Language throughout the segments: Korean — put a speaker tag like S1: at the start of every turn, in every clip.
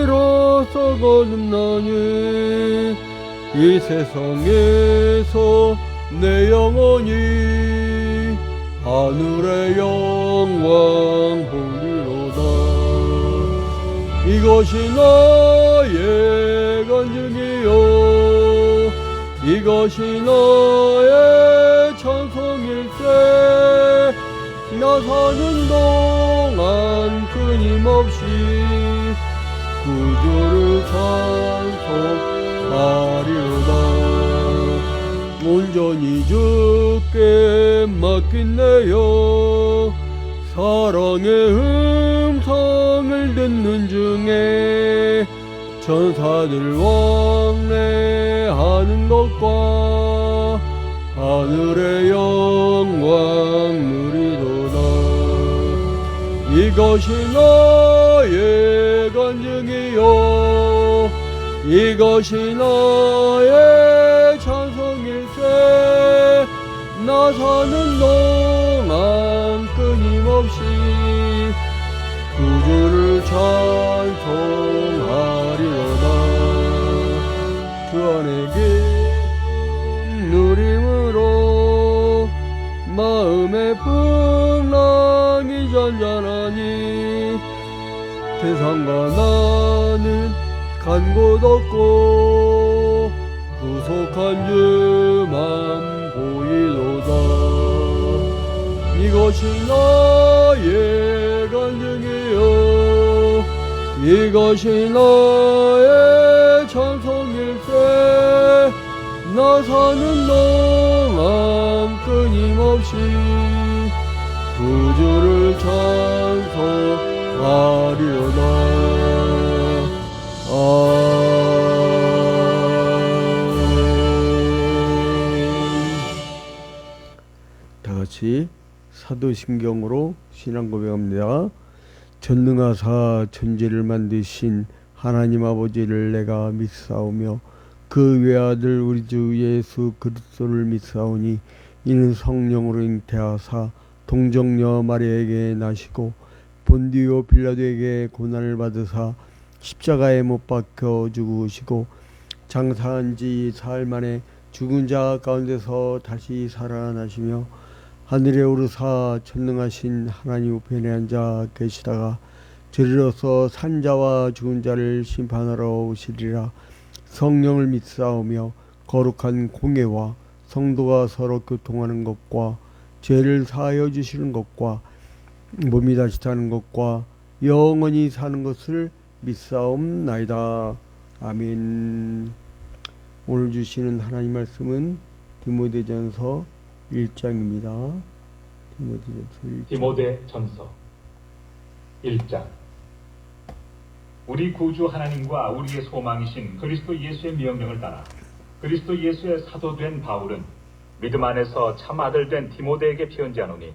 S1: 비로소 거듭나니 이 세상에서 내 영혼이 하늘의 영광 보리로다. 이것이 나의 간증이요 이것이 나의 찬송일세. 나 사는 동안 끊임없이 구주를 찬송하리로다. 온전히 주께 맡긴내요. 사랑의 음성을 듣는 중에 천사들 왕래하는 것과 하늘의 영광 누리도다. 이것이 나의 간증이요 이것이 나의 찬송일세. 나 사는 동안 끊임없이 구주를 찬송하리로다. 주 안에 기쁨 누림으로 마음의 풍랑이 잔잔하니 세상과 나는 간 곳 없고 구속한 주만 보이도다. 이것이 나의 간증이요 이것이 나의 찬송일세. 나 사는 동안 끊임없이 구주를 찬송하리로다. 다같이 사도신경으로 신앙 고백합니다. 전능하사 천지를 만드신 하나님 아버지를 내가 믿사오며 그 외아들 우리 주 예수 그리스도를 믿사오니 이는 성령으로 잉태하사 동정녀 마리아에게 나시고 본디오 빌라도에게 고난을 받으사 십자가에 못 박혀 죽으시고 장사한 지 사흘 만에 죽은 자 가운데서 다시 살아나시며 하늘에 오르사 전능하신 하나님 우편에 앉아 계시다가 저리로서 산자와 죽은 자를 심판하러 오시리라. 성령을 믿사오며 거룩한 공예와 성도가 서로 교통하는 것과 죄를 사하여 주시는 것과 몸이 다시 사는 것과 영원히 사는 것을 믿사옵나이다. 아멘. 오늘 주시는 하나님 말씀은 디모데전서 1장입니다.
S2: 디모데전서 1장. 우리 구주 하나님과 우리의 소망이신 그리스도 예수의 명령을 따라 그리스도 예수의 사도된 바울은 믿음 안에서 참 아들 된 디모데에게 편지하노니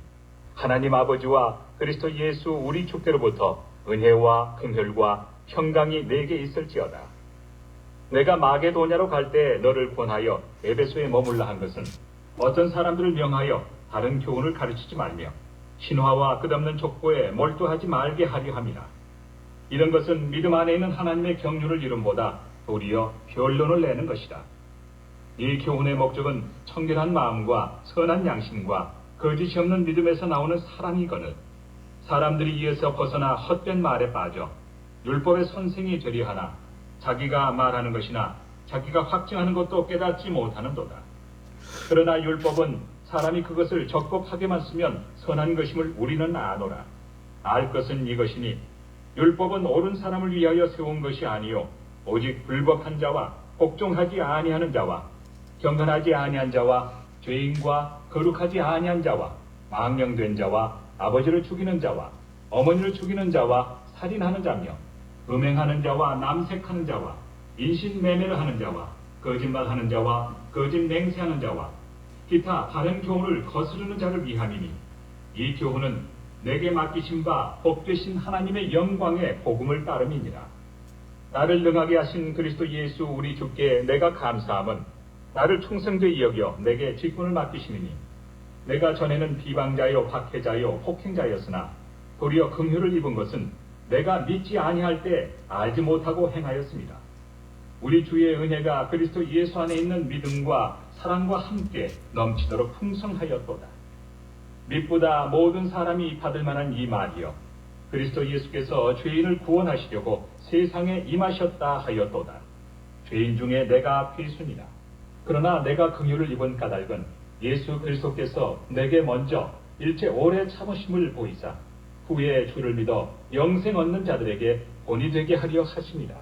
S2: 하나님 아버지와 그리스도 예수 우리 주께로부터 은혜와 긍휼과 평강이 내게 있을지어다. 내가 마게도냐로 갈 때 너를 권하여 에베소에 머물라 한 것은 어떤 사람들을 명하여 다른 교훈을 가르치지 말며 신화와 끝없는 족보에 몰두하지 말게 하려 함이라. 이런 것은 믿음 안에 있는 하나님의 경륜을 이름보다 도리어 변론을 내는 것이다. 이 교훈의 목적은 청결한 마음과 선한 양심과 거짓이 없는 믿음에서 나오는 사랑이거늘 사람들이 이에서 벗어나 헛된 말에 빠져 율법의 선생이 되려 하나 자기가 말하는 것이나 자기가 확증하는 것도 깨닫지 못하는도다. 그러나 율법은 사람이 그것을 적법하게만 쓰면 선한 것임을 우리는 아노라. 알 것은 이것이니 율법은 옳은 사람을 위하여 세운 것이 아니요 오직 불법한 자와 복종하지 아니하는 자와 경건하지 아니한 자와 죄인과 거룩하지 아니한 자와 망령된 자와 아버지를 죽이는 자와 어머니를 죽이는 자와 살인하는 자며 음행하는 자와 남색하는 자와 인신매매를 하는 자와 거짓말하는 자와 거짓 맹세하는 자와 기타 다른 교훈을 거스르는 자를 위함이니 이 교훈은 내게 맡기신 바 복되신 하나님의 영광의 복음을 따름이니라. 나를 능하게 하신 그리스도 예수 우리 주께 내가 감사함은 나를 충성되이 여겨 내게 직분을 맡기시니 내가 전에는 비방자요 박해자요 폭행자였으나 도리어 긍휼을 입은 것은 내가 믿지 아니할 때 알지 못하고 행하였습니다. 우리 주의 은혜가 그리스도 예수 안에 있는 믿음과 사랑과 함께 넘치도록 풍성하였도다. 믿보다 모든 사람이 받을 만한 이 말이여, 그리스도 예수께서 죄인을 구원하시려고 세상에 임하셨다 하였도다. 죄인 중에 내가 필순이다. 그러나 내가 긍휼을 입은 까닭은 예수 그리스도께서 내게 먼저 일체 오래 참으심을 보이사 후에 주를 믿어 영생 얻는 자들에게 본이 되게 하려 하십니다.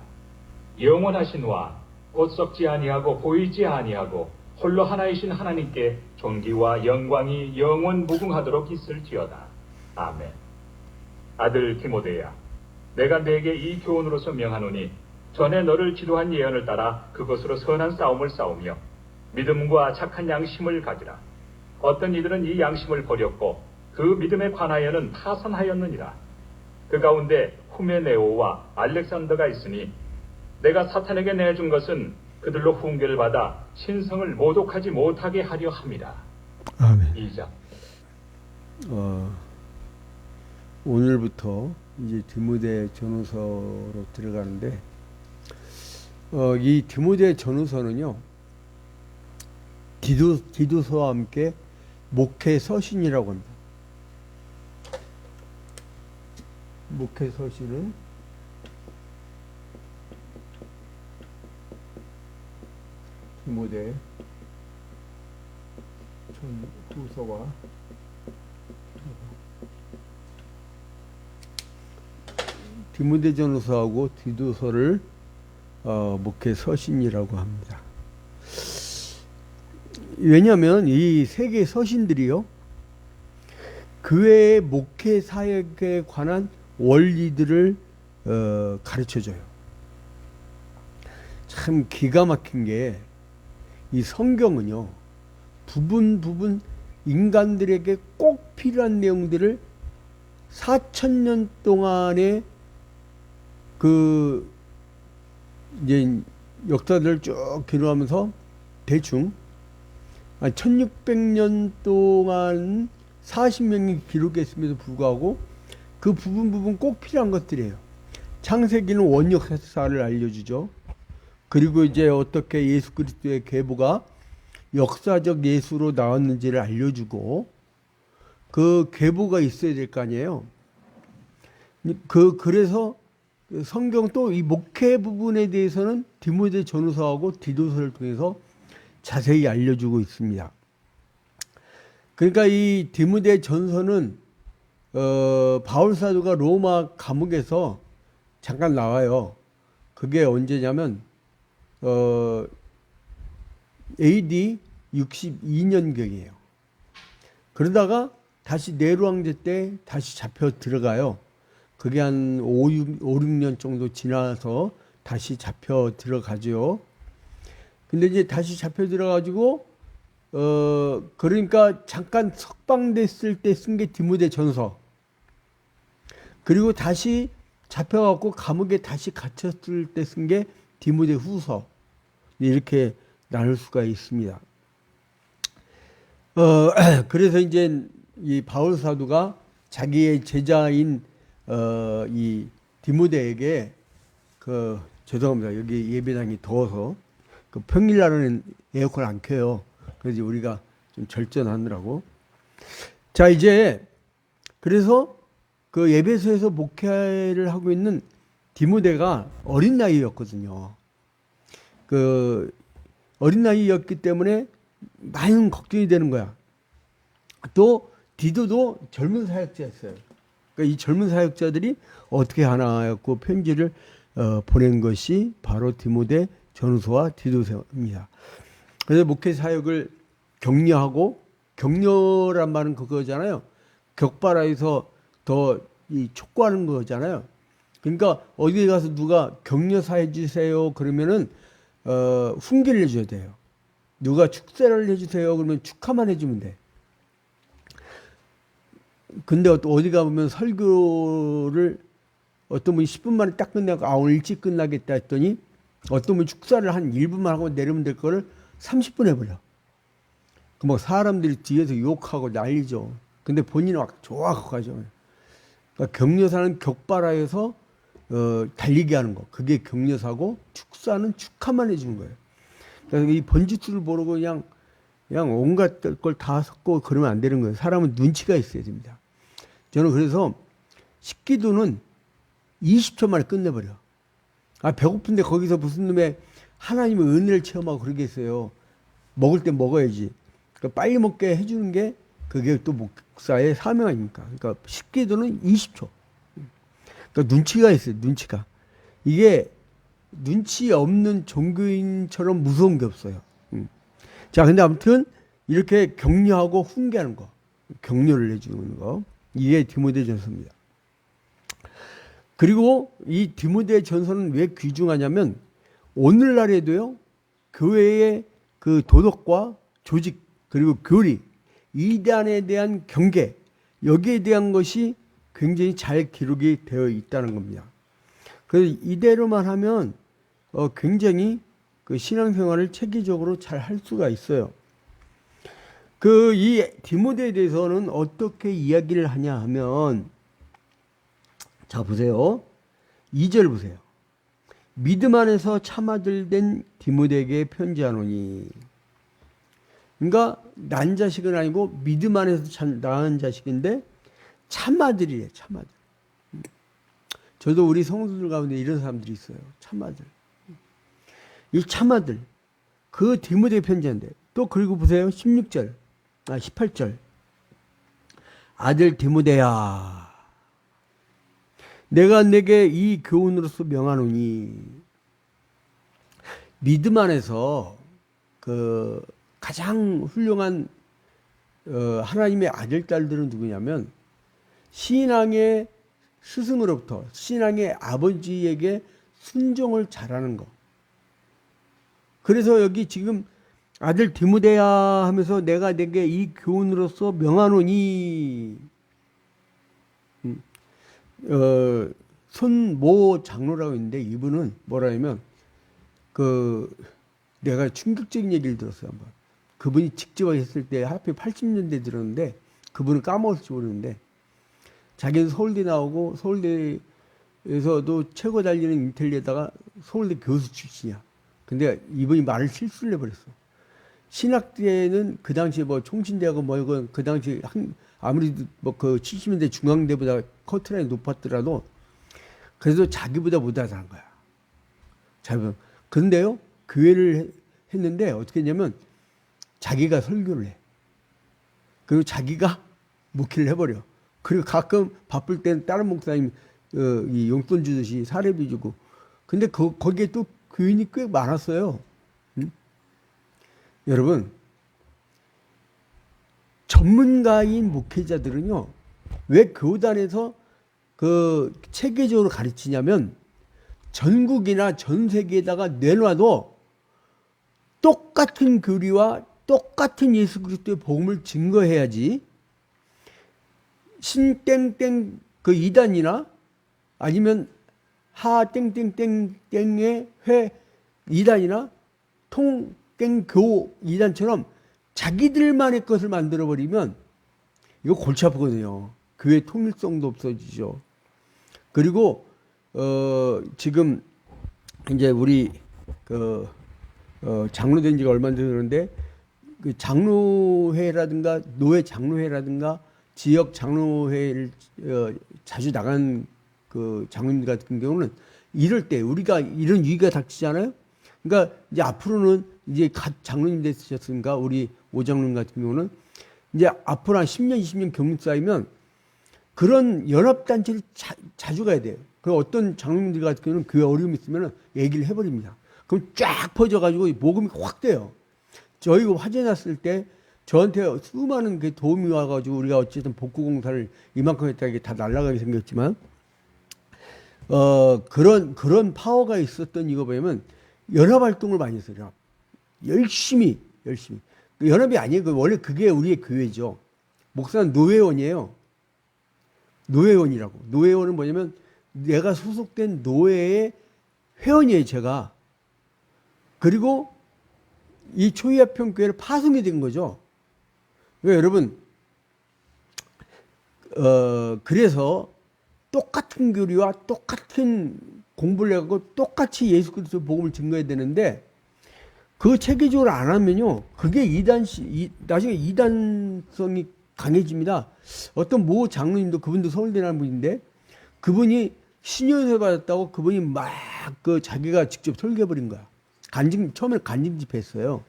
S2: 영원하신 와 곧 썩지 아니하고 보이지 아니하고 홀로 하나이신 하나님께 존귀와 영광이 영원 무궁하도록 있을지어다. 아멘. 아들 디모데야, 내가 네게 이 교훈으로서 명하노니 전에 너를 지도한 예언을 따라 그것으로 선한 싸움을 싸우며 믿음과 착한 양심을 가지라. 어떤 이들은 이 양심을 버렸고 그 믿음에 관하여는 파산하였느니라. 그 가운데 후메네오와 알렉산더가 있으니 내가 사탄에게 내준 것은 그들로 훈계를 받아 신성을 모독하지 못하게 하려 함이라.
S1: 아멘.
S2: 2장.
S1: 오늘부터 이제 디모데 전후서로 들어가는데, 이 디모데 전후서는요, 디도서와 함께 목회 서신이라고 합니다. 목회 서신은 디모데 전후서와 디모데 전후서하고 디도서를 목회 서신이라고 합니다. 왜냐하면 이 세 개의 서신들이요, 교회의 목회 사역에 관한 원리들을 가르쳐줘요. 참 기가 막힌 게, 이 성경은요, 부분 인간들에게 꼭 필요한 내용들을 4,000년 동안의 그 이제 역사들을 쭉 기록하면서 대충 1600년 동안 40명이 기록했음에도 불구하고 그 부분 꼭 필요한 것들이에요. 창세기는 원역 역사를 알려주죠. 그리고 이제 어떻게 예수 그리스도의 계보가 역사적 예수로 나왔는지를 알려주고, 그 계보가 있어야 될 거 아니에요. 그래서 성경 또 이 목회 부분에 대해서는 디모데 전후서하고 디도서를 통해서 자세히 알려주고 있습니다. 그러니까 이 디모데 전서는 바울 사도가 로마 감옥에서 잠깐 나와요. 그게 언제냐면 AD 62년경이에요. 그러다가 다시 네로 황제 때 다시 잡혀 들어가요. 그게 한 5, 6년 정도 지나서 다시 잡혀 들어가죠. 근데 이제 다시 잡혀 들어가지고 그러니까 잠깐 석방됐을 때 쓴 게 디모데 전서, 그리고 다시 잡혀갖고 감옥에 다시 갇혔을 때 쓴 게 디모데 후서, 이렇게 나눌 수가 있습니다. 그래서 이제 이 바울 사도가 자기의 제자인 이 디모데에게 죄송합니다. 여기 예배당이 더워서 평일날은 에어컨 안 켜요. 그래서 우리가 좀 절전하느라고. 자, 이제 그래서 그 에베소에서 목회를 하고 있는 디모데가 어린 나이였거든요. 그 어린 나이였기 때문에 많은 걱정이 되는 거야. 또 디도도 젊은 사역자였어요. 그러니까 이 젊은 사역자들이 어떻게 하나 했고 편지를 보낸 것이 바로 디모데 전후서와 디도서입니다. 그래서 목회 사역을 격려하고, 격려란 말은 그거잖아요. 격발하여서 더 이 촉구하는 거잖아요. 그러니까 어디에 가서 누가 격려사 해주세요 그러면은 훈계를 해줘야 돼요. 누가 축사를 해주세요 그러면 축하만 해주면 돼. 근데 어디 가보면 설교를 어떤 분이 10분 만에 딱 끝나고 오늘 일찍 끝나겠다 했더니 어떤 분이 축사를 한 1분만 하고 내리면 될 거를 30분 해버려. 그 사람들이 뒤에서 욕하고 난리죠. 근데 본인은 막 좋아하고 가죠. 그러니까 격려사는 격발하여서 달리게 하는 거. 그게 격려사고, 축사는 축하만 해주는 거예요. 그래서 이 번지수를 모르고 그냥 온갖 걸 다 섞고 그러면 안 되는 거예요. 사람은 눈치가 있어야 됩니다. 저는 그래서 식기도는 20초 만에 끝내버려. 아, 배고픈데 거기서 무슨 놈의 하나님의 은혜를 체험하고 그러겠어요. 먹을 때 먹어야지. 그러니까 빨리 먹게 해주는 게 그게 또 목사의 사명 아닙니까? 그러니까 식기도는 20초. 그러니까 눈치가 있어요. 눈치가. 이게 눈치 없는 종교인처럼 무서운 게 없어요. 자, 근데 아무튼 이렇게 격려하고 훈계하는 거, 격려를 해주는 거, 이게 디모데전서입니다. 그리고 이 디모데전서는 왜 귀중하냐면 오늘날에도요 교회의 그 도덕과 조직 그리고 교리 이단에 대한 경계 여기에 대한 것이 굉장히 잘 기록이 되어 있다는 겁니다. 그래서 이대로만 하면 굉장히 그 신앙생활을 체계적으로 잘 할 수가 있어요. 그 이 디모데에 대해서는 어떻게 이야기를 하냐 하면 자 보세요. 2절 보세요. 믿음 안에서 참아들 된 디모데에게 편지하노니. 그러니까 난 자식은 아니고 믿음 안에서 낳은 자식인데 참아들이래. 참아들. 저도 우리 성도들 가운데 이런 사람들이 있어요. 참아들. 이 참아들. 그 디모데 편지인데 또 그리고 보세요. 18절. 아들 디모데야. 내가 내게 이 교훈으로서 명하노니. 믿음 안에서 그 가장 훌륭한 하나님의 아들 딸들은 누구냐면 신앙의 스승으로부터 신앙의 아버지에게 순종을 잘하는 거. 그래서 여기 지금 아들 디모데야 하면서 내가 내게 이 교훈으로서 명하노니 손모 장로라고 있는데 이분은 뭐라냐면 그 내가 충격적인 얘기를 들었어요. 한번. 그분이 직접 했을 때 하필 80년대 들었는데 그분은 까먹을지 모르는데 자기는 서울대 나오고 서울대에서도 최고 달리는 인텔리에다가 서울대 교수 출신이야. 근데 이분이 말을 실수를 해버렸어. 신학대는 그 당시에 뭐 총신대하고 뭐 이건 그 당시 아무리 뭐 그 70년대 중앙대보다 커트라인이 높았더라도 그래도 자기보다 못하다는 거야. 자기보다. 근데요 교회를 했는데 어떻게 했냐면 자기가 설교를 해. 그리고 자기가 목회를 해버려. 그리고 가끔 바쁠 때는 다른 목사님 이 용돈 주듯이 사례비 주고. 근데 거기에 또 교인이 꽤 많았어요. 응? 여러분 전문가인 목회자들은요 왜 교단에서 그 체계적으로 가르치냐면 전국이나 전 세계에다가 내놔도 똑같은 교리와 똑같은 예수 그리스도의 복음을 증거해야지 신땡땡 그 이단이나 아니면 하땡땡땡땡의 회 이단이나 통땡교 이단처럼 자기들만의 것을 만들어버리면 이거 골치 아프거든요. 교회 통일성도 없어지죠. 그리고 지금 이제 우리 장로 된 지가 얼마 안 됐는데 그 장로회라든가 노회 장로회라든가 지역 장로회를 자주 나간 그 장로님 같은 경우는 이럴 때 우리가 이런 위기가 닥치잖아요. 그러니까 이제 앞으로는 이제 갓 장로님 되셨으니까 우리 오장로님 같은 경우는 이제 앞으로 한 10년, 20년 경력 쌓이면 그런 연합단체를 자주 가야 돼요. 그 어떤 장로님들 같은 경우는 교회 어려움이 있으면 얘기를 해버립니다. 그럼 쫙 퍼져가지고 모금이 확 돼요. 저희가 화재 났을 때 저한테 수많은 게 도움이 와가지고 우리가 어쨌든 복구공사를 이만큼 했다 이게 다 날아가게 생겼지만 그런 파워가 있었던 이거 보면 연합활동을 많이 했어요. 열심히. 연합이 아니에요. 원래 그게 우리의 교회죠. 목사는 노회원이에요. 노회원이라고. 노회원은 뭐냐면 내가 소속된 노회의 회원이에요, 제가. 그리고 이 초이아평교회를 파송이 된 거죠. 그러니까 여러분, 그래서 똑같은 교리와 똑같은 공부를 해갖고 똑같이 예수 그리스도 복음을 증거해야 되는데 그 체계적으로 안 하면요 그게 나중에 이단성이 강해집니다. 어떤 모 장로님도 그분도 서울대 나온 분인데 그분이 신유세 받았다고 그분이 막 그 자기가 직접 설계해버린 거야. 처음에 간증 집회했어요.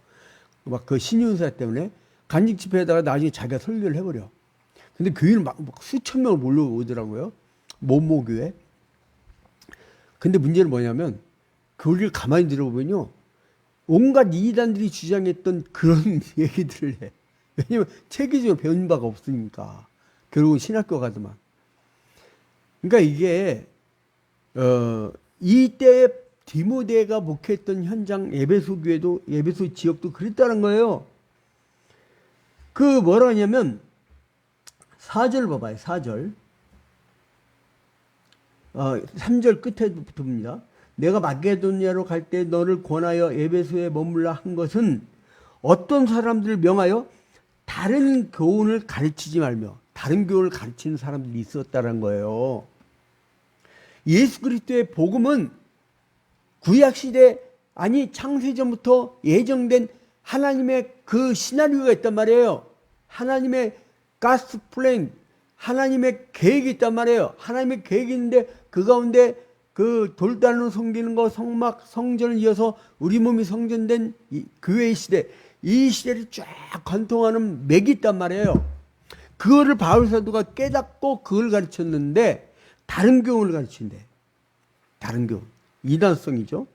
S1: 막 그 신유세 때문에 간증 집회에다가 나중에 자기가 설계를 해버려. 근데 교인을 막 수천 명을 몰려오더라고요. 모모 교회. 근데 문제는 뭐냐면 교리를 가만히 들어보면요. 온갖 이단들이 주장했던 그런 얘기들을 해. 왜냐면 체계적으로 배운 바가 없으니까. 결국은 신학교 가더만. 그러니까 이게 이때 디모데가 목회했던 현장 에베소 교회도 에베소 지역도 그랬다는 거예요. 그 뭐라 하냐면 4절 봐봐요. 4절. 3절 끝에부터입니다. 내가 마게도니아로 갈 때 너를 권하여 에베소에 머물라 한 것은 어떤 사람들을 명하여 다른 교훈을 가르치지 말며 다른 교훈을 가르치는 사람들이 있었다는 거예요. 예수 그리스도의 복음은 구약시대 아니 창세전부터 예정된 하나님의 그 시나리오가 있단 말이에요. 하나님의 가스 플랜, 하나님의 계획이 있단 말이에요. 하나님의 계획이 있는데 그 가운데 그 돌단으로 섬기는 거 성막 성전을 이어서 우리 몸이 성전된 교회의 시대, 이 시대를 쫙 관통하는 맥이 있단 말이에요. 그거를 바울 사도가 깨닫고 그걸 가르쳤는데 다른 교훈을 가르친대. 다른 교훈. 이단성이죠.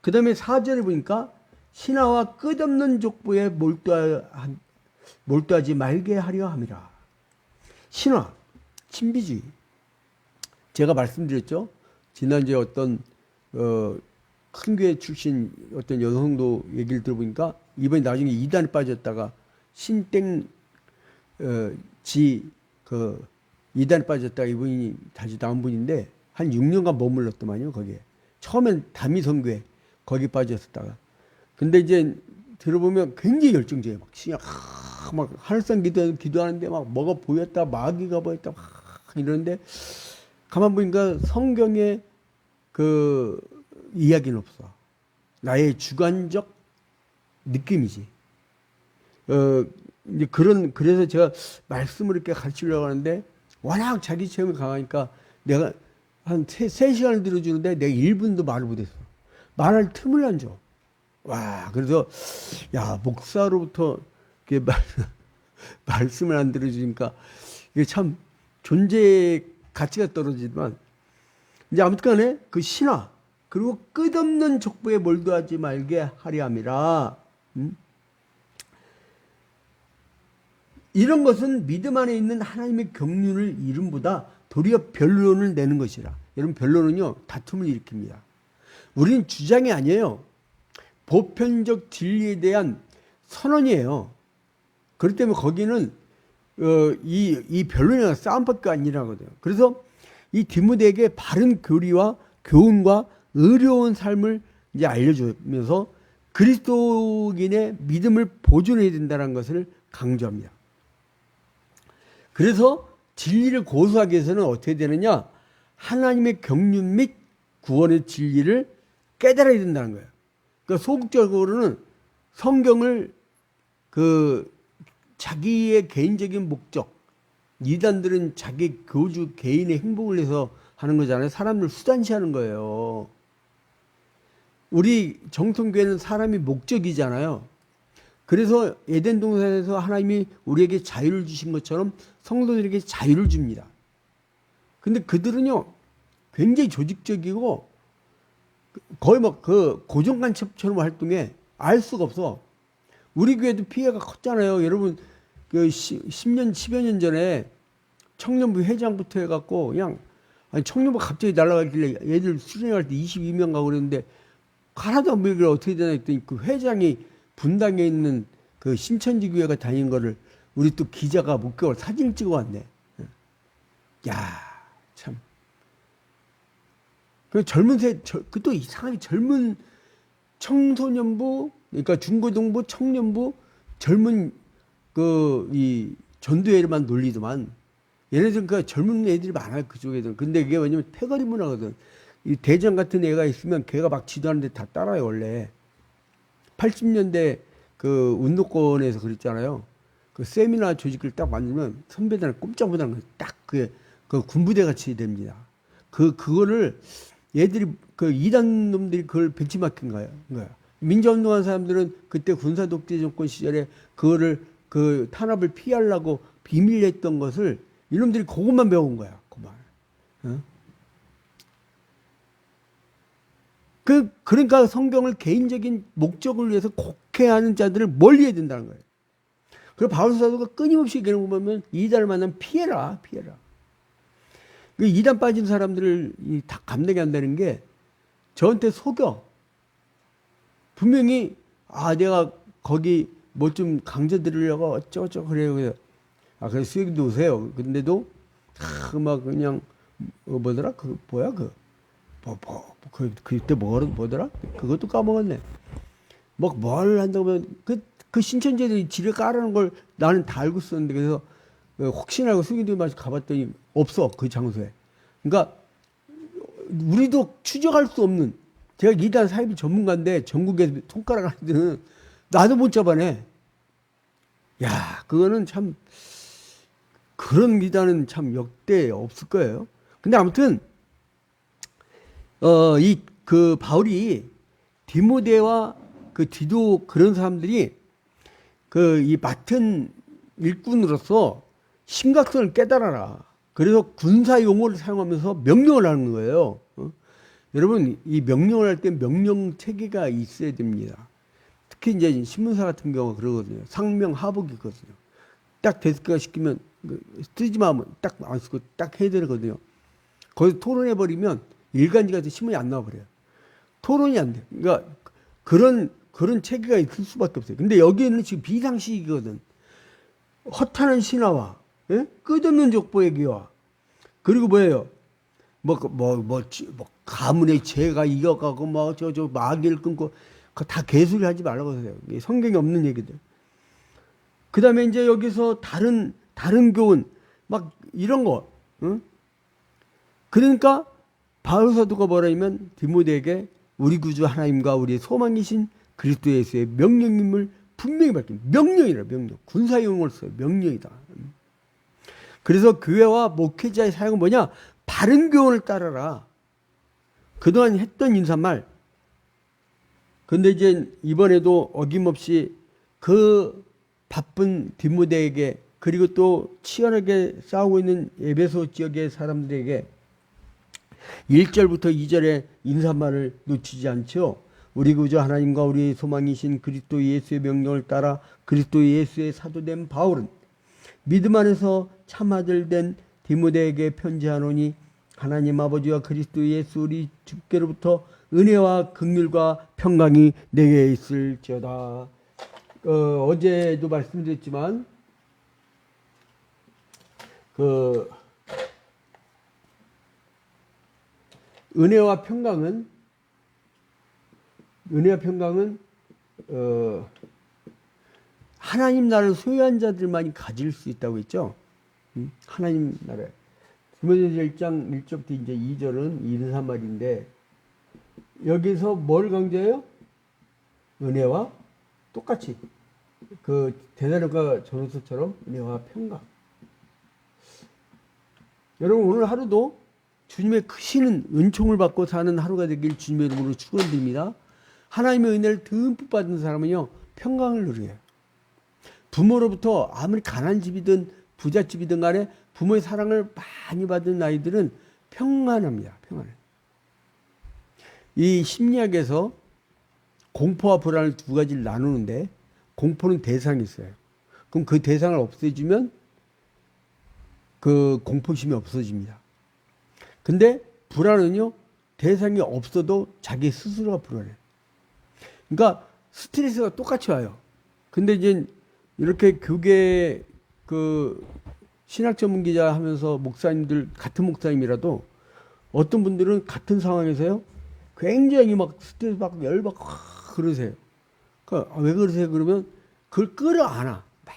S1: 그 다음에 4절에 보니까 신하와 끝없는 족보에 몰두하지 말게 하려 함이라. 신화, 신비주의. 제가 말씀드렸죠. 지난주에 어떤 큰 교회 출신 어떤 여성도 얘기를 들어보니까 이번에 나중에 이단에 빠졌다가 신땡 이단에 빠졌다가 이분이 다시 나온 분인데 한 6년간 머물렀더만요. 거기에. 처음엔 다미성교회 거기 빠졌었다가. 근데 이제 들어보면 굉장히 열정적이에요. 막 하늘산 기도하는데 막 뭐가 보였다, 마귀가 보였다, 막 이러는데 가만 보니까 성경에 그 이야기는 없어. 나의 주관적 느낌이지. 이제 그래서 제가 말씀을 이렇게 가르치려고 하는데 워낙 자기 체험이 강하니까 내가 한 3시간을 들어주는데 내가 1분도 말을 못했어. 말할 틈을 안 줘. 와, 그래서, 야, 목사로부터 이렇게 말씀을 안 들어주니까 이게 참 존재의 가치가 떨어지지만 이제 아무튼 간에 그 신화, 그리고 끝없는 족보에 몰두하지 말게 하려 함이라. 이런 것은 믿음 안에 있는 하나님의 경륜을 이름보다 도리어 변론을 내는 것이라. 여러분, 변론은요 다툼을 일으킵니다. 우리는 주장이 아니에요. 보편적 진리에 대한 선언이에요. 그렇기 때문에 거기는 이 변론이나 싸움밖에 아니라거든요. 그래서 이 디모데에게 바른 교리와 교훈과 의로운 삶을 이제 알려주면서 그리스도인의 믿음을 보존해야 된다는 것을 강조합니다. 그래서 진리를 고수하기 위해서는 어떻게 되느냐? 하나님의 경륜 및 구원의 진리를 깨달아야 된다는 거예요. 그러니까 소극적으로는 성경을 자기의 개인적인 목적, 이단들은 자기 교주 개인의 행복을 위해서 하는 거잖아요. 사람을 수단시하는 거예요. 우리 정통교회는 사람이 목적이잖아요. 그래서 에덴 동산에서 하나님이 우리에게 자유를 주신 것처럼 성도들에게 자유를 줍니다. 근데 그들은요 굉장히 조직적이고 거의 막 그 고정간첩처럼 활동해. 알 수가 없어. 우리 교회도 피해가 컸잖아요. 여러분 그 10년 10여 년 전에 청년부 회장부터 해갖고 그냥 청년부 갑자기 날아가길래 애들 수련회 때 22명 가고 그랬는데 하나도 안 보이길래 어떻게 되나 했더니 그 회장이 분당에 있는 그 신천지 교회가 다닌 거를 우리 또 기자가 목격을 사진을 찍어 왔네. 야, 참. 그 젊은 또 이상하게 젊은 청소년부, 그러니까 중고등부, 청년부, 젊은 이 전도회만 놀리더만. 얘네들은 그 젊은 애들이 많아요, 그쪽에는. 근데 이게 왜냐면 패거리 문화거든. 이 대장 같은 애가 있으면 걔가 막 지도하는데 다 따라요, 원래. 80년대 그 운동권에서 그랬잖아요. 그 세미나 조직을 딱 만들면 선배들은 꼼짝 못하는 거예요. 딱 그 군부대 같이 됩니다. 그거를 얘들이 그 이단 놈들이 그걸 벤치마킹 거야. 민주운동한 사람들은 그때 군사 독재 정권 시절에 그거를 그 탄압을 피하려고 비밀리 했던 것을 이놈들이 그것만 배운 거야. 그만. 어? 그러니까 성경을 개인적인 목적을 위해서 곡해하는 자들을 멀리 해야 된다는 거예요. 그리고 바울 사도가 끊임없이 얘기하는 거 보면 이단을 만나면 피해라. 그 이단 빠진 사람들을 다 감당이 안 되는 게 저한테 속여. 분명히 내가 거기 뭐 좀 강좌 들으려고 어쩌고저쩌고 그래요. 그래서 수익도 오세요. 근데도 막 그냥 뭐더라? 그때 뭐더라? 그것도 까먹었네. 막 뭘 한다고 하면 그 신천지들이 지뢰 깔아놓은 걸 나는 다 알고 있었는데 그래서 혹시나 하고 수기도 마치 가봤더니 없어, 그 장소에. 그러니까 우리도 추적할 수 없는, 제가 이단 사이비 전문가인데 전국에 손가락 하는 나도 못 잡아내. 야, 그거는 참 그런 이단은 참 역대 없을 거예요. 근데 아무튼 그 바울이 디모데와 그 디도 그런 사람들이 이 맡은 일꾼으로서 심각성을 깨달아라. 그래서 군사 용어를 사용하면서 명령을 하는 거예요. 여러분, 이 명령을 할 때 명령 체계가 있어야 됩니다. 특히 이제 신문사 같은 경우가 그러거든요. 상명 하복이거든요. 딱 데스크가 시키면 쓰지 마 하면 딱 안 쓰고 딱 해야 되거든요. 거기서 토론해 버리면 일간지 같은 신문이 안 나와 버려요. 토론이 안 돼. 그러니까 그런 체계가 있을 수밖에 없어요. 근데 여기는 지금 비상식이거든. 허탄한 신화와 끝없는 족보 얘기와 그리고 뭐예요? 가문의 죄가 이어가고 저 마귀를 끊고 다 개소리 하지 말라고 하세요. 성경에 없는 얘기들. 그 다음에 이제 여기서 다른 교훈 막 이런 거. 그러니까 바울 사도가 뭐라면 디모데에게 우리 구주 하나님과 우리의 소망이신 그리스도 예수의 명령임을 분명히 밝힌 명령이라. 명령. 군사용어를 써요. 명령이다. 그래서 교회와 목회자의 사역은 뭐냐? 바른 교훈을 따라라. 그동안 했던 인사말. 근데 이제 이번에도 어김없이 그 바쁜 디모데에게 그리고 또 치열하게 싸우고 있는 에베소 지역의 사람들에게 1절부터 2절의 인사말을 놓치지 않죠. 우리 구주 하나님과 우리 소망이신 그리스도 예수의 명령을 따라 그리스도 예수의 사도된 바울은 믿음 안에서 참아들 된 디모데에게 편지하노니 하나님 아버지와 그리스도 예수 우리 주께로부터 은혜와 긍휼과 평강이 내게 있을지어다. 어제도 말씀드렸지만 은혜와 평강은 하나님 나라를 소유한 자들만이 가질 수 있다고 했죠. 하나님 나라. 디모데전서 1장 1절부터 이제 2절은 인사말인데 여기서 뭘 강조해요? 은혜와 똑같이 그 데살로니가 전서처럼 은혜와 평강. 여러분 오늘 하루도 주님의 크신 은총을 받고 사는 하루가 되길 주님의 이름으로 축원드립니다. 하나님의 은혜를 듬뿍 받은 사람은요 평강을 누려요. 부모로부터 아무리 가난한 집이든 부잣집이든 간에 부모의 사랑을 많이 받은 아이들은 평안합니다. 평안해. 이 심리학에서 공포와 불안을 두 가지를 나누는데 공포는 대상이 있어요. 그럼 그 대상을 없애주면 그 공포심이 없어집니다. 근데 불안은요 대상이 없어도 자기 스스로가 불안해요. 그러니까 스트레스가 똑같이 와요. 근데 이제 이렇게 교계 그 신학 전문 기자 하면서 목사님들 같은 목사님이라도 어떤 분들은 같은 상황에서요 굉장히 막 스트레스 받고 열받고 그러세요. 그러니까 왜 그러세요? 그러면 그걸 끌어안아. 막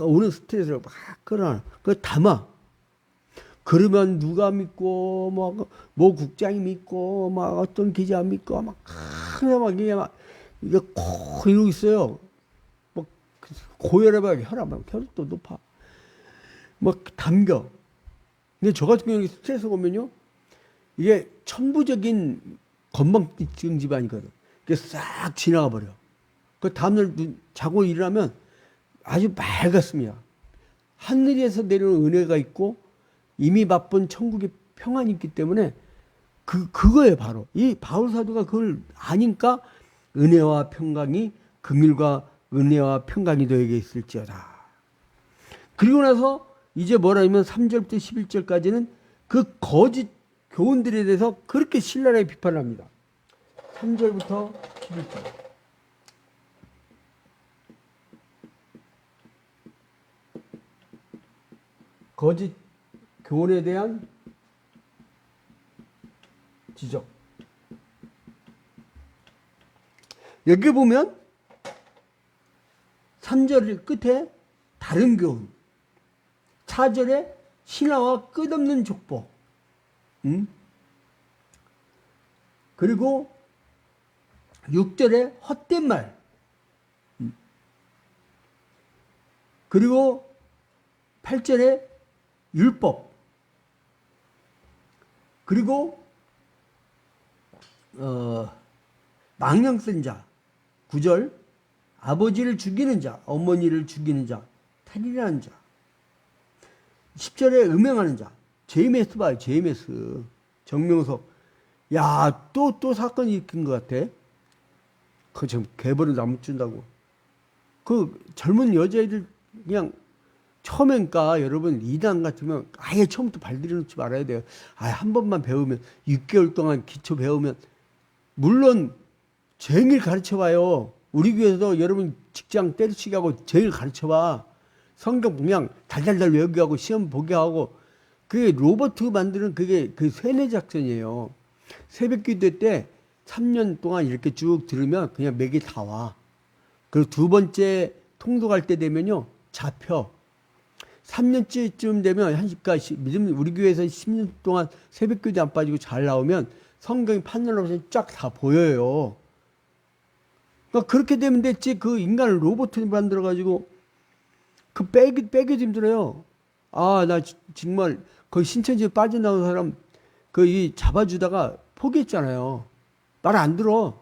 S1: 오는 스트레스를 막 끌어놔. 그걸 담아. 그러면 누가 믿고, 뭐 국장이 믿고, 막 어떤 기자 믿고, 그냥 막 이게 코 이러고 있어요. 막 고혈압, 혈압도 높아. 막 담겨. 근데 저 같은 경우에 스트레스 오면요, 이게 천부적인 건망증 집안이거든. 그게 싹 지나가 버려. 그 다음날 자고 일어나면 아주 맑았습니다. 하늘에서 내려오는 은혜가 있고 이미 맛본 천국의 평안이 있기 때문에 그거예요, 바로. 이 바울 사도가 그걸 아니까 은혜와 평강이 긍휼과 은혜와 평강이 너에게 있을지어다. 그리고 나서 이제 뭐라 하면 3절부터 11절까지는 그 거짓 교훈들에 대해서 그렇게 신랄하게 비판을 합니다. 3절부터 11절. 거짓 교훈에 대한 지적. 여기 보면 3절 끝에 다른 교훈, 4절에 신하와 끝없는 족보, 그리고 6절에 헛된 말, 그리고 8절에 율법, 그리고 망령 쓴 자, 9절 아버지를 죽이는 자, 어머니를 죽이는 자, 탈이라는 자, 10절에 음행하는 자, JMS 봐요. JMS 정명석. 야, 또 사건이 일으킨 것 같아. 그 지금 개벌을 나무 준다고. 그 젊은 여자애들 그냥 처음엔가 여러분 이단 같으면 아예 처음부터 발들여 놓지 말아야 돼요. 아예 한 번만 배우면 6개월 동안 기초 배우면 물론 쟁일 가르쳐 봐요. 우리 교회에서도 여러분 직장 때려치기 하고 쟁일 가르쳐 봐. 성경 그냥 달달달 외우게 하고 시험 보게 하고 그게 로버트 만드는 그게 그 세뇌 작전이에요. 새벽 기도 때 3년 동안 이렇게 쭉 들으면 그냥 맥이 다 와. 그리고 두 번째 통독할 때 되면요 잡혀. 3년째쯤 되면 한시까 우리 교회에서 10년 동안 새벽 기도 안 빠지고 잘 나오면 성경이 판단하면서 쫙 다 보여요. 그러니까 그렇게 되면 됐지. 그 인간을 로봇으로 만들어 가지고 그 빼기도 힘들어요. 아, 나 정말 거기 신천지에 빠져나온 사람 이 잡아주다가 포기했잖아요. 말 안 들어.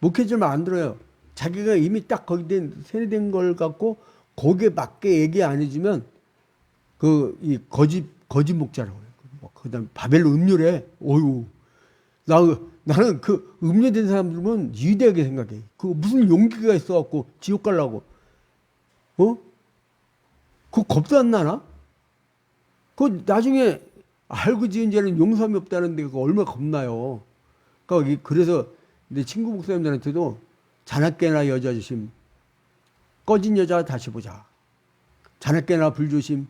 S1: 목회자 말 안 들어요. 자기가 이미 딱 거기 세뇌된 걸 갖고 거기에 맞게 얘기 안 해주면 이 거짓 목자라고 해요. 그다음 바벨론 음료래. 어유, 나는 그 음료된 사람들은 위대하게 생각해. 그 무슨 용기가 있어갖고 지옥 가려고. 그거 겁도 안 나나? 그 나중에 알고 지은 죄는 용서함이 없다는데 그거 얼마나 겁나요. 그래서 내 친구 목사님들한테도 자나깨나 여자 조심, 꺼진 여자 다시 보자. 자나깨나 불 조심,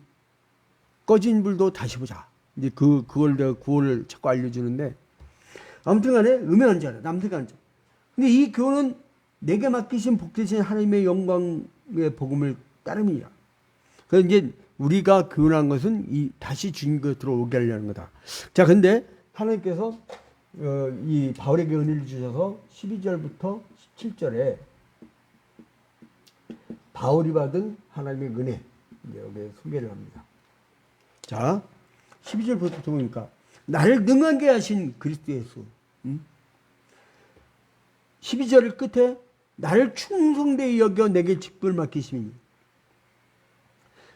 S1: 꺼진 불도 다시 보자. 이제 그걸 내가 구호를 자꾸 알려주는데 아무튼 간에 음행한 자라, 남색한 자. 근데 이 교훈은 내게 맡기신 복되신 하나님의 영광의 복음을 따름이야. 그래서 이제 우리가 교훈한 것은 다시 주님 곁으로 오게 하려는 거다. 자, 근데 하나님께서 이 바울에게 은혜를 주셔서 12절부터 17절에 바울이 받은 하나님의 은혜 이제 여기 소개를 합니다. 자, 12절부터 보니까 나를 능하게 하신 그리스도 예수. 12절 끝에 나를 충성되이 여겨 내게 직분을 맡기시니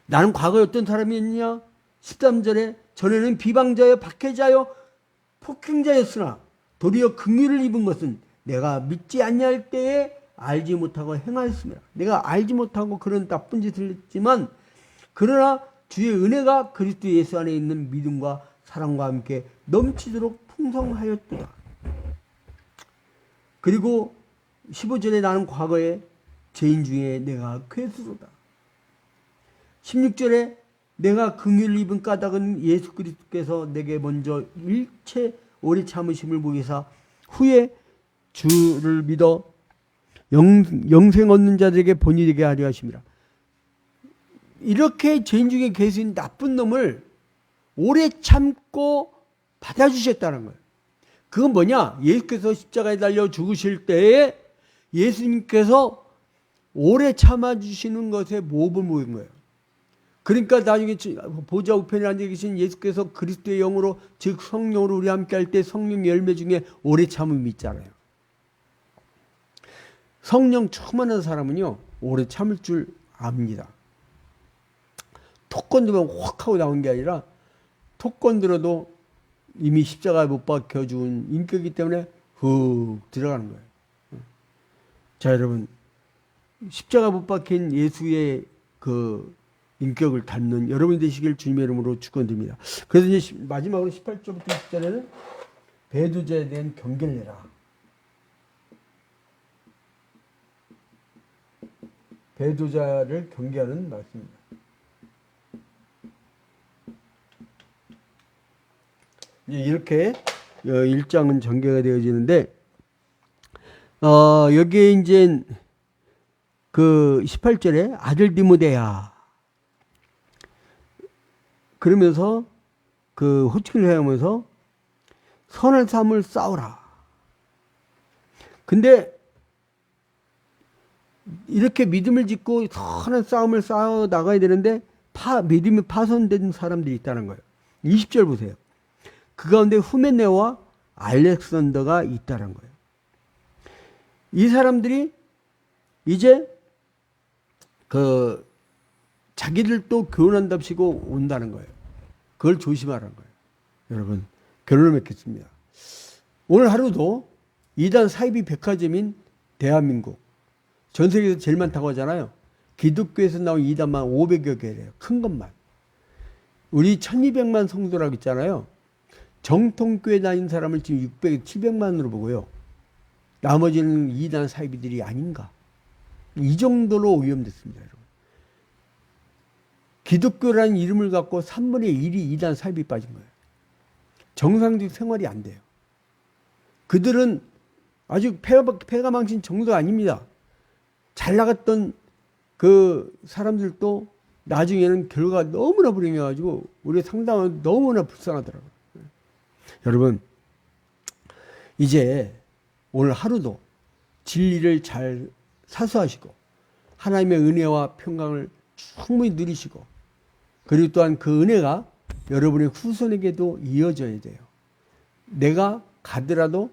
S1: 나는 과거에 어떤 사람이었냐? 13절에 전에는 비방자여 박해자여 폭행자였으나 도리어 긍휼을 입은 것은 내가 믿지 아니할 때에 알지 못하고 행하였습니다. 내가 알지 못하고 그런 나쁜 짓을 했지만 그러나 주의 은혜가 그리스도 예수 안에 있는 믿음과 사랑과 함께 넘치도록 풍성하였도다. 그리고 15절에 나는 과거에 죄인 중에 내가 괴수로다. 16절에 내가 긍휼을 입은 까닭은 예수 그리스도께서 내게 먼저 일체 오래 참으심을 보이사 후에 주를 믿어 영생 얻는 자들에게 본이 되게 하려 하심이라. 이렇게 죄인 중에 계신 나쁜 놈을 오래 참고 받아주셨다는 거예요. 그건 뭐냐? 예수께서 십자가에 달려 죽으실 때에 예수님께서 오래 참아주시는 것에 모범을 보인 거예요. 그러니까 나중에 보좌 우편에 앉아 계신 예수께서 그리스도의 영으로, 즉 성령으로 우리 함께 할 때 성령 열매 중에 오래 참음이 있잖아요. 성령 충만한 사람은요, 오래 참을 줄 압니다. 톡 건드면 확 하고 나온 게 아니라 톡 건드려도 이미 십자가에 못 박혀 죽은 인격이기 때문에 훅 들어가는 거예요. 자, 여러분, 십자가 못 박힌 예수의 그 인격을 닮는 여러분이 되시길 주님의 이름으로 축원드립니다. 그래서 이제 마지막으로 18절부터 20절에는 배도자에 대한 경계를 내라. 배도자를 경계하는 말씀입니다. 이렇게 1장은 전개가 되어지는데, 여기에 이제 그 18절에 아들 디모데야, 그러면서 그 호칭을 해오면서 선한 삶을 싸우라. 근데 이렇게 믿음을 짓고 선한 싸움을 싸워 나가야 되는데 믿음이 파손된 사람들이 있다는 거예요. 20절 보세요. 그 가운데 후메네와 알렉산더가 있다는 거예요. 이 사람들이 이제 그 자기들 또 교훈한답시고 온다는 거예요. 그걸 조심하라는 거예요. 여러분, 결론을 맺겠습니다. 오늘 하루도 이단 사이비 백화점인 대한민국, 전 세계에서 제일 많다고 하잖아요. 기독교에서 나온 이단만 500여 개래요. 큰 것만. 우리 1200만 성도라고 있잖아요. 정통교회 다니는 사람을 지금 600, 700만으로 보고요. 나머지는 이단 사이비들이 아닌가. 이 정도로 오염됐습니다, 여러분. 기독교라는 이름을 갖고 3분의 1이 이단 사이비 빠진 거예요. 정상적 생활이 안 돼요. 그들은 아주 폐가 망신 정도가 아닙니다. 잘 나갔던 그 사람들도 나중에는 결과가 너무나 불행해가지고 우리가 상담하면 너무나 불쌍하더라고요. 여러분, 이제 오늘 하루도 진리를 잘 사수하시고 하나님의 은혜와 평강을 충분히 누리시고, 그리고 또한 그 은혜가 여러분의 후손에게도 이어져야 돼요. 내가 가더라도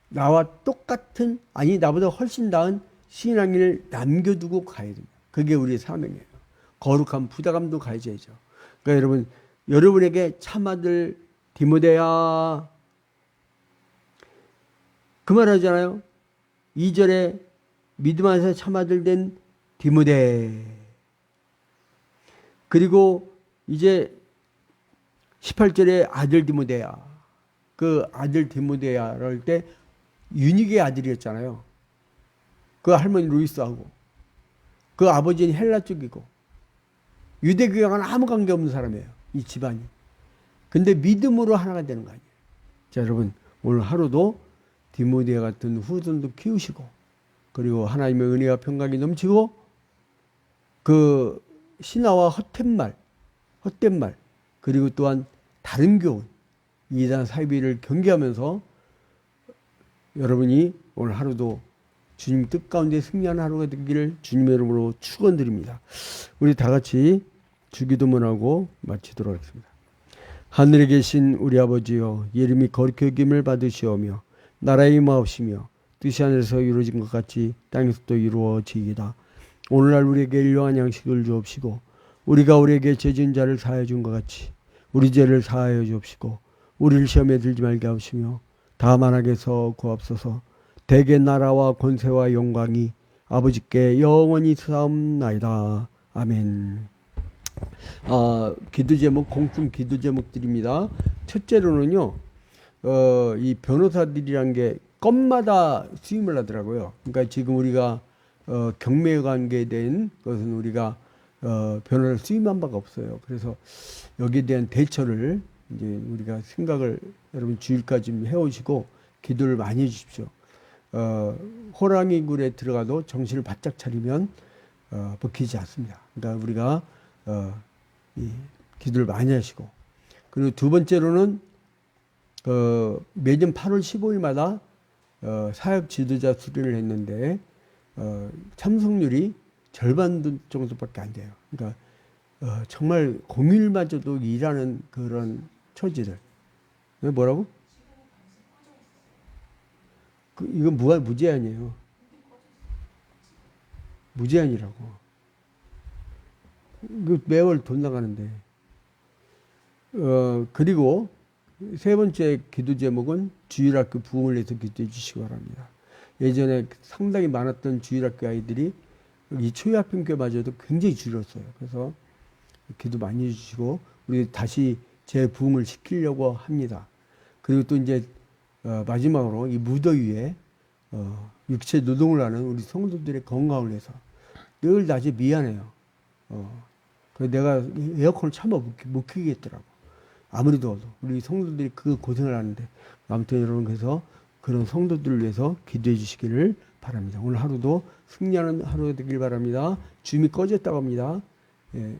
S1: 나와 똑같은, 아니 나보다 훨씬 나은 신앙을 남겨두고 가야 됩니다. 그게 우리의 사명이에요. 거룩한 부담감도 가져야죠. 그러니까 여러분, 여러분에게 참아들 디모데야, 그 말 하잖아요. 2절에 믿음 안에서 참아들 된 디모데, 그리고 이제 18절에 아들 디모데야, 그 아들 디모데야를 할 때 유닉의 아들이었잖아요. 그 할머니 루이스하고 그 아버지는 헬라 쪽이고 유대교회와는 아무 관계없는 사람이에요, 이 집안이. 근데 믿음으로 하나가 되는 거 아니에요. 자, 여러분, 오늘 하루도 디모데 같은 후손도 키우시고, 그리고 하나님의 은혜와 평강이 넘치고, 그 신화와 헛된 말, 그리고 또한 다른 교훈, 이단 사이비를 경계하면서 여러분이 오늘 하루도 주님 뜻 가운데 승리하는 하루가 되기를 주님의 이름으로 축원드립니다. 우리 다 같이 주기도문 하고 마치도록 하겠습니다. 하늘에 계신 우리 아버지여, 이름이 거룩히 여김을 받으시오며 나라의 임하옵시며 뜻이 하늘에서 이루어진 것 같이 땅에서도 이루어지이다. 오늘날 우리에게 일용할 양식을 주옵시고, 우리가 우리에게 죄진 자를 사하여 준 것 같이 우리 죄를 사하여 주옵시고, 우리를 시험에 들지 말게 하옵시며 다만 악에서 구하옵소서. 대개 나라와 권세와 영광이 아버지께 영원히 사옵나이다. 아멘. 기도 제목, 공통 기도 제목들입니다. 첫째로는요, 이 변호사들이란 게 건마다 수임을 하더라고요. 그러니까 지금 우리가 경매 관계에 대한 것은 우리가 변호사를 수임한 바가 없어요. 그래서 여기에 대한 대처를 이제 우리가 생각을 여러분 주일까지 좀 해오시고 기도를 많이 해주십시오. 호랑이 굴에 들어가도 정신을 바짝 차리면 먹히지 않습니다. 그러니까 우리가 이 기도를 많이 하시고, 그리고 두 번째로는 매년 8월 15일마다 사역 지도자 수련을 했는데 참석률이 절반 정도밖에 안 돼요. 그러니까 정말 공휴일마저도 일하는 그런 처지들. 뭐라고? 이건 무제한이에요. 무제한이라고. 매월 돈 나가는데. 그리고 세 번째 기도 제목은 주일학교 부흥을 위해서 기도해 주시기 바랍니다. 예전에 상당히 많았던 주일학교 아이들이 이 초등학교마저도 굉장히 줄었어요. 그래서 기도 많이 해주시고 우리 다시 재부흥을 시키려고 합니다. 그리고 또 이제 마지막으로 이 무더위에 육체 노동을 하는 우리 성도들의 건강을 위해서 늘 낮에 미안해요. 그래서 내가 에어컨을 참아 못 키겠더라고. 아무리 더워도 우리 성도들이 그 고생을 하는데, 아무튼 여러분, 그래서 그런 성도들을 위해서 기도해 주시기를 바랍니다. 오늘 하루도 승리하는 하루가 되길 바랍니다. 줌이 꺼졌다고 합니다. 예.